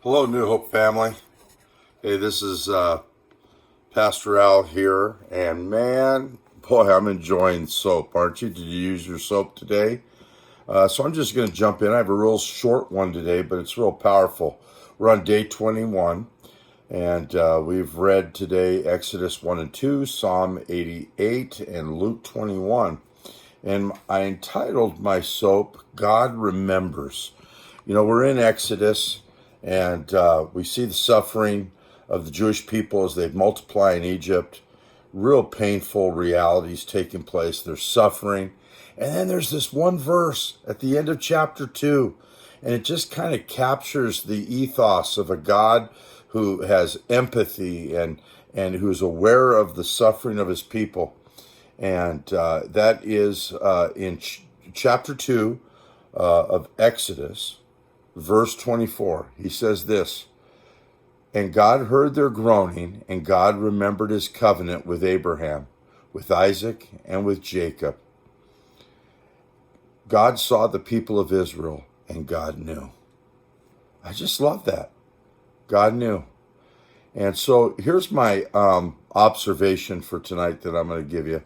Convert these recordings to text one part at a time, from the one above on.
Hello, New Hope family. Hey, this is Pastor Al here, and man, boy, I'm enjoying soap, aren't you? Did you use your soap today? So I'm just going to jump in. I have a real short one today, but it's real powerful. We're on day 21, and we've read today Exodus 1 and 2, Psalm 88, and Luke 21. And I entitled my soap, God Remembers. You know, we're in Exodus, and we see the suffering of the Jewish people as they multiply in Egypt. Real painful realities taking place. They're suffering. And then there's this one verse at the end of chapter 2, and it just kind of captures the ethos of a God who has empathy and who's aware of the suffering of his people. And that is in chapter 2 of Exodus, verse 24. He says this, "And God heard their groaning, and God remembered his covenant with Abraham, with Isaac, and with Jacob." God saw the people of Israel, and God knew. I just love that. God knew. And so here's my observation for tonight that I'm going to give you.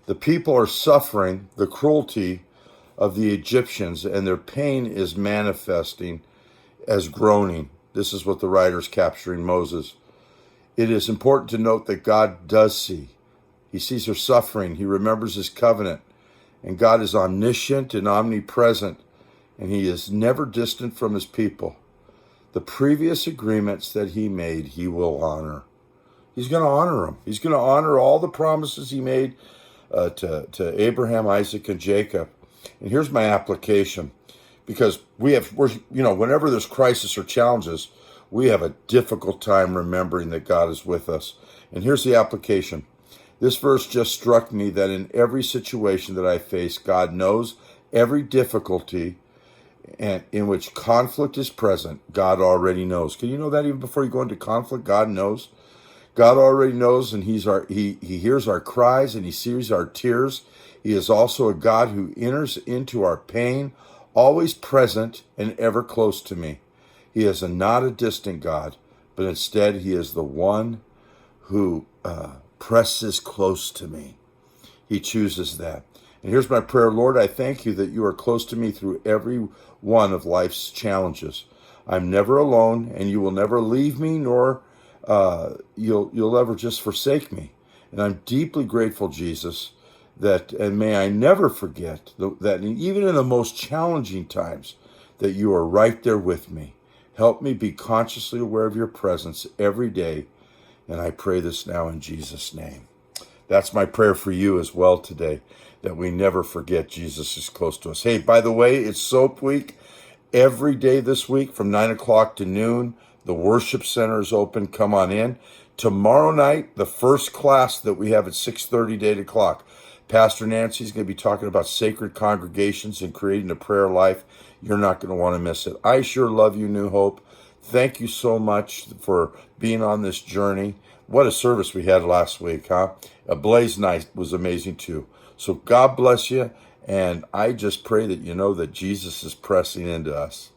The people are suffering the cruelty of the Egyptians, and their pain is manifesting as groaning. This is what the writer's capturing Moses. It is important to note that God does see. He sees their suffering. He remembers his covenant. And God is omniscient and omnipresent, and he is never distant from his people. The previous agreements that he made, he will honor. He's going to honor them. He's going to honor all the promises he made to Abraham, Isaac, and Jacob. And here's my application, because whenever there's crisis or challenges, we have a difficult time remembering that God is with us. And here's the application. This verse just struck me that in every situation that I face, God knows every difficulty and in which conflict is present. God already knows. Can you know that even before you go into conflict? God knows. God already knows, and he hears our cries and he sees our tears. He is also a God who enters into our pain, always present and ever close to me. He is not a distant God, but instead he is the one who presses close to me. He chooses that. And here's my prayer. Lord, I thank you that you are close to me through every one of life's challenges. I'm never alone, and you will never leave me, nor you'll ever just forsake me. And I'm deeply grateful, Jesus, and may I never forget that even in the most challenging times, that you are right there with me. Help me be consciously aware of your presence every day. And I pray this now in Jesus' name. That's my prayer for you as well today, that we never forget Jesus is close to us. Hey, by the way, it's Soap Week. Every day this week from 9 o'clock to noon, the worship center is open. Come on in. Tomorrow night, the first class that we have at 6:30 to 8 o'clock. Pastor Nancy's going to be talking about sacred congregations and creating a prayer life. You're not going to want to miss it. I sure love you, New Hope. Thank you so much for being on this journey. What a service we had last week, huh? A Blaze night was amazing too. So God bless you, and I just pray that you know that Jesus is pressing into us.